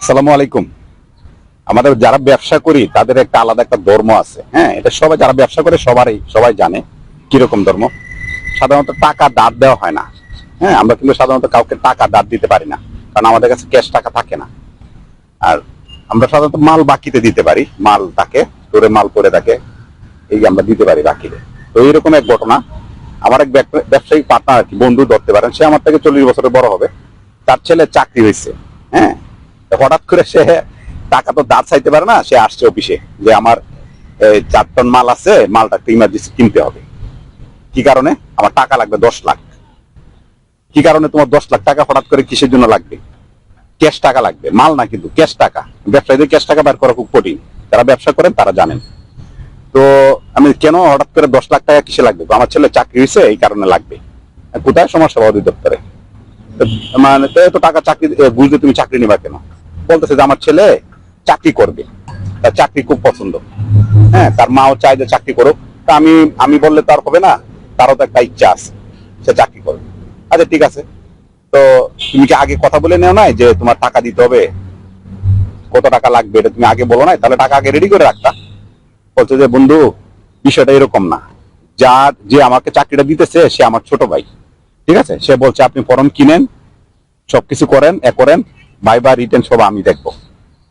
আসসালামু আলাইকুম। আমাদের যারা ব্যবসা করি তাদের একটা আলাদা একটা ধর্ম আছে। হ্যাঁ, এটা সবাই যারা ব্যবসা করে সবাই জানে কিরকম ধর্ম। সাধারণত টাকা ধার দেওয়া হয় না। হ্যাঁ, আমরা কিন্তু সাধারণত কাউকে টাকা ধার দিতে পারি না, কারণ আমাদের কাছে ক্যাশ টাকা থাকে না। আর আমরা সাধারণত মাল বাকিতে দিতে পারি, মাল তাকে ধরে মাল করে থাকে, এই আমরা দিতে পারি বাকিতে। তো এইরকম এক ঘটনা, আমার এক ব্যবসায়িক পার্টনার আর কি, বন্ধু ধরতে পারেন, সে আমার থেকে 40 বছরের বড় হবে। তার ছেলে চাকরি হয়েছে। হ্যাঁ, হঠাৎ করে সে টাকা তো ধার চাইতে পারে না, সে আসছে অফিসে যে আমার 4 টন মাল আছে, মালটা একটা ইমার্জেন্সি কিনতে হবে। কি কারণে? আমার টাকা লাগবে 10 লাখ। কি কারণে তোমার 10 লাখ টাকা হঠাৎ করে কিসের জন্য লাগবে? ক্যাশ টাকা লাগবে, মাল না কিন্তু ক্যাশ টাকা। ব্যবসায়ীদের ক্যাশ টাকা বের করা খুব কঠিন, যারা ব্যবসা করেন তারা জানেন। তো আমি কেন হঠাৎ করে 10 লাখ টাকা কিসে লাগবে? আমার ছেলে চাকরি হয়েছে, এই কারণে লাগবে। কোথায়? সমাজসেবা অধিদপ্তরে। মানে তো টাকা চাকরি বুঝতে তুমি চাকরি নিবা কেন? বলতেছে যে আমার ছেলে চাকরি করবে, তার চাকরি খুব পছন্দ। হ্যাঁ, তার মাও চায় যে চাকরি করুক। তা আমি বললে তো আর হবে না, তারও তো একটা ইচ্ছা আছে, সে চাকরি করবে। আচ্ছা ঠিক আছে, তো তুমি কি আগে কথা বলে নেও নাই যে তোমার টাকা দিতে হবে, কত টাকা লাগবে এটা তুমি আগে বলো নাই? তাহলে টাকা আগে রেডি করে রাখতা। বলছে যে বন্ধু, বিষয়টা এরকম না, যে আমাকে চাকরিটা দিতেছে সে আমার ছোট ভাই। ঠিক আছে, সে বলছে আপনি ফর্ম কিনেন, সবকিছু করেন, ভাইবা রিটার্ন সব আমি দেখবো,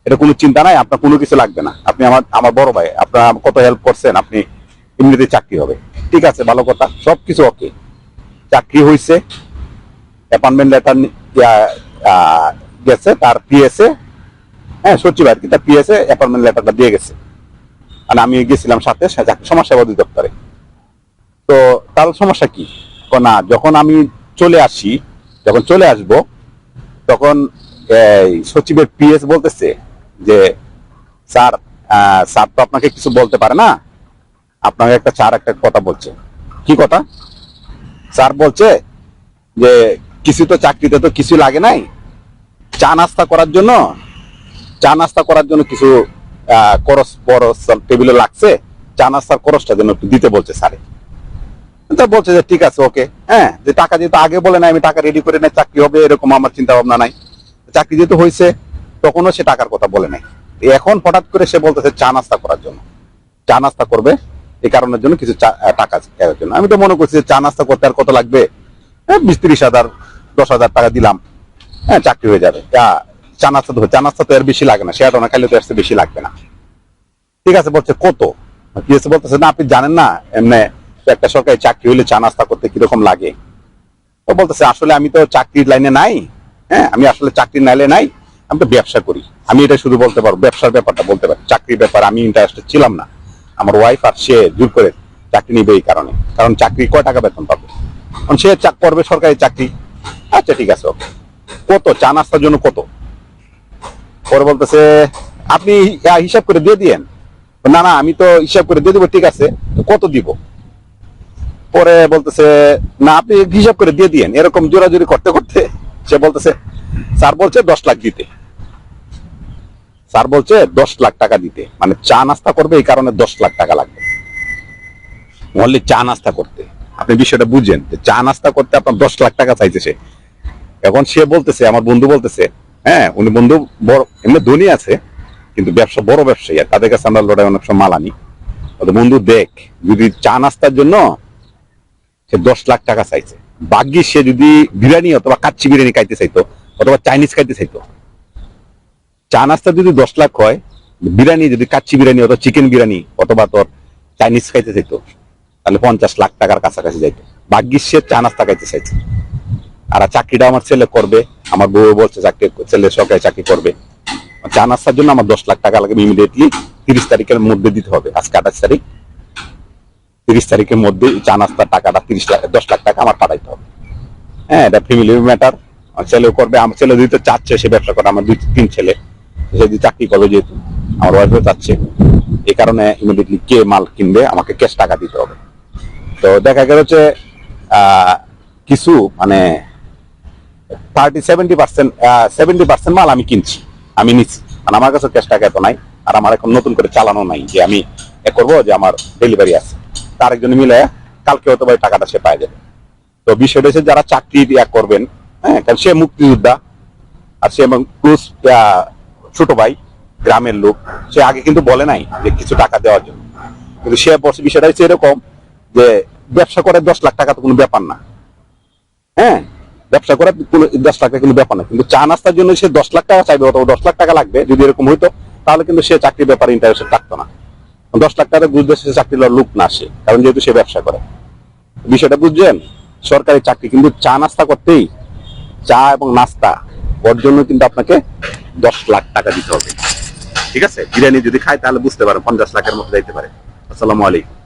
এটা কোনো চিন্তা নাই, আপনার কোনো কিছু লাগবে না। আপনি আমার বড় ভাই, আপনার কত হেল্প করছেন, আপনি এমনিতে চাকরি হবে। ঠিক আছে, ভালো কথা, সবকিছু ওকে। চাকরি হয়েছে, অ্যাপয়েন্টমেন্ট লেটার গেছে তার পিএসএ। হ্যাঁ, সচিব আর কি, তার পিএসএ অ্যাপয়েন্টমেন্ট লেটারটা দিয়ে গেছে। মানে আমি গেছিলাম সাথে সমাজসেবা অধিদপ্তরে। তো তার সমস্যা কি? না, যখন আমি যখন চলে আসবো, তখন সচিবের পিএস বলতেছে যে স্যার, স্যার তো আপনাকে কিছু বলতে পারে না, আপনাকে একটা কথা বলছে। কি কথা? স্যার বলছে যে কিছু তো চাকরিতে তো কিছু লাগে নাই, চা নাস্তা করার জন্য কিছু খরচ টেবিলে লাগছে, চা নাস্তার খরচটা যেন একটু দিতে বলছে স্যারে। তো বলছে যে ঠিক আছে, ওকে। হ্যাঁ, যে টাকা যেহেতু আগে বলে নাই, আমি টাকা রেডি করে নাই, চাকরি হবে এরকম আমার চিন্তা ভাবনা নাই। চাকরি যেহেতু হয়েছে, তখনও সে টাকার কথা বলে নাই। এখন হঠাৎ করে সে বলতেছে চা নাস্তা করার জন্য, চা নাস্তা করবে এই কারণের জন্য কিছু টাকা দেওয়ার জন্য। আমি তো মনে করছি যে চা নাস্তা করতে আর কত লাগবে, 20-30 হাজার 10,000 টাকা দিলাম, হ্যাঁ চাকরি হয়ে যাবে। চা নাস্তা তো এর বেশি লাগে না, শেয়ার না খাইলে তো এর বেশি লাগবে না। ঠিক আছে, বলছে কত? বলতেছে না আপনি জানেন না, এমনি একটা সরকারি চাকরি হলে চা নাস্তা করতে কিরকম লাগে। তো বলতেছে আসলে আমি তো চাকরির লাইনে নাই। হ্যাঁ, আমি আসলে চাকরির লাইনে নাই, আমি তো ব্যবসা করি। আমি এটা শুধু বলতে পারবো, ব্যবসার ব্যাপারটা বলতে পারি, চাকরির ব্যাপারে আমি ইন্টারেস্টেড ছিলাম না। আমার ওয়াইফ আর সে জোর করে চাকরি নিবে এই কারণে, কারণ চাকরি কয় টাকা বেতন পাবে, কারণ সে করবে সরকারি চাকরি। আচ্ছা ঠিক আছে, কত চা নাস্তার জন্য কত? পরে বলতেছে আপনি হিসাব করে দিয়ে দিয়েন। না না, আমি তো হিসাব করে দিয়ে দিব। ঠিক আছে, কত দিব? পরে বলতেছে না, আপনি হিসাব করে দিয়ে দিয়েন। এরকম জোরাজুরি করতে করতে সে বলতেছে স্যার বলছে 10 লাখ দিতে। স্যার বলছে 10 লাখ টাকা দিতে, মানে চা নাস্তা করবে এই কারণে 10 লাখ টাকা লাগবে। অনলি চা নাস্তা করতে। আপনি বিষয়টা বুঝেন, যে চা নাস্তা করতে আপনার 10 লাখ টাকা চাইছে সে। এখন সে বলতেছে, আমার বন্ধু বলতেছে, হ্যাঁ উনি বন্ধু বড় এমনি ধনী আছে, কিন্তু বড় ব্যবসায়ী, আর তাদের কাছে আমরা লড়াই অনেক সময় মাল আনি। বন্ধু দেখ, যদি চা নাস্তার জন্য সে 10 লাখ টাকা চাইছে, ভাগ্যিস সে যদি বিরিয়ানি অথবা কাচ্চি বিরিয়ানি খাইতে চাইতো, অথবা চাইনিজ খাইতে চাইতো। চা নাস্তা যদি 10 লাখ হয়, বিরিয়ানি যদি কাচ্চি বিরিয়ানি অথবা চিকেন বিরিয়ানি অথবা তোর চাইনিজ খাইতে চাইতো, তাহলে 50 লাখ টাকার কাছাকাছি যাইতো। ভাগ্যিস সে চা নাস্তা খাইতে চাইছে। আর চাকরিটা আমার ছেলে করবে, আমার বউ বলছে ছেলে সরকারি চাকরি করবে। চা নাস্তার জন্য আমার 10 লাখ টাকা লাগবে ইমিডিয়েটলি, 30 তারিখের মধ্যে দিতে হবে। আজকে 28 তারিখ, 30 তারিখের মধ্যে চা নাস্তার টাকাটা 10 লাখ টাকা আমার পাঠাইতে হবে। হ্যাঁ, এটা ফ্যামিলি ম্যাটার। ছেলেও করবে, আমার ছেলে যেহেতু চাচ্ছে সে ব্যবসা করে, আমার 2-3 ছেলে, সে যদি চাকরি করবে, যেহেতু আমার ওয়াইফও চাচ্ছে, এই কারণে ইমিডিয়েটলি কে মাল কিনবে আমাকে ক্যাশ টাকা দিতে হবে। তো দেখা গেল যে কিছু মানে 70% মাল আমি কিনছি, আমি নিচ্ছি, মানে আমার কাছে ক্যাশ টাকা এত নাই। আর আমার এখন নতুন করে চালানো নাই যে আমি করবো যে আমার ডেলিভারি আছে, আরেকজন মিলে কালকে হয়তো টাকাটা সে পাই যাবে। তো বিষয়টা হচ্ছে যারা চাকরি করবেন, হ্যাঁ, কারণ সে মুক্তিযোদ্ধা, আর সে ছোট ভাই, গ্রামের লোক, সে আগে কিন্তু বলে নাই যে কিছু টাকা দেওয়ার জন্য, কিন্তু সে বলছে বিষয়টা হচ্ছে এরকম যে ব্যবসা করে 10 লাখ টাকা তো কোনো ব্যাপার না। হ্যাঁ, ব্যবসা করে 10 লাখ টাকা কিন্তু ব্যাপার না, কিন্তু চা নাস্তার জন্য সে 10 লাখ টাকা চাইবে অথবা 10 লাখ টাকা লাগবে, যদি এরকম হইতো তাহলে কিন্তু সে চাকরির ব্যাপারে ইন্টারেস্টেড থাকতো না। 10 লাখ টাকা বুঝতে সে চাকরি লওয়ার লোক না আসে, কারণ যেহেতু সে ব্যবসা করে। বিষয়টা বুঝছেন? সরকারি চাকরি কিন্তু চা নাস্তা করতেই, চা এবং নাস্তা ওর জন্য কিন্তু আপনাকে 10 লাখ টাকা দিতে হবে। ঠিক আছে, বিরিয়ানি যদি খায় তাহলে বুঝতে পারেন 50 লাখের মতো যাইতে পারে। আসসালামু আলাইকুম।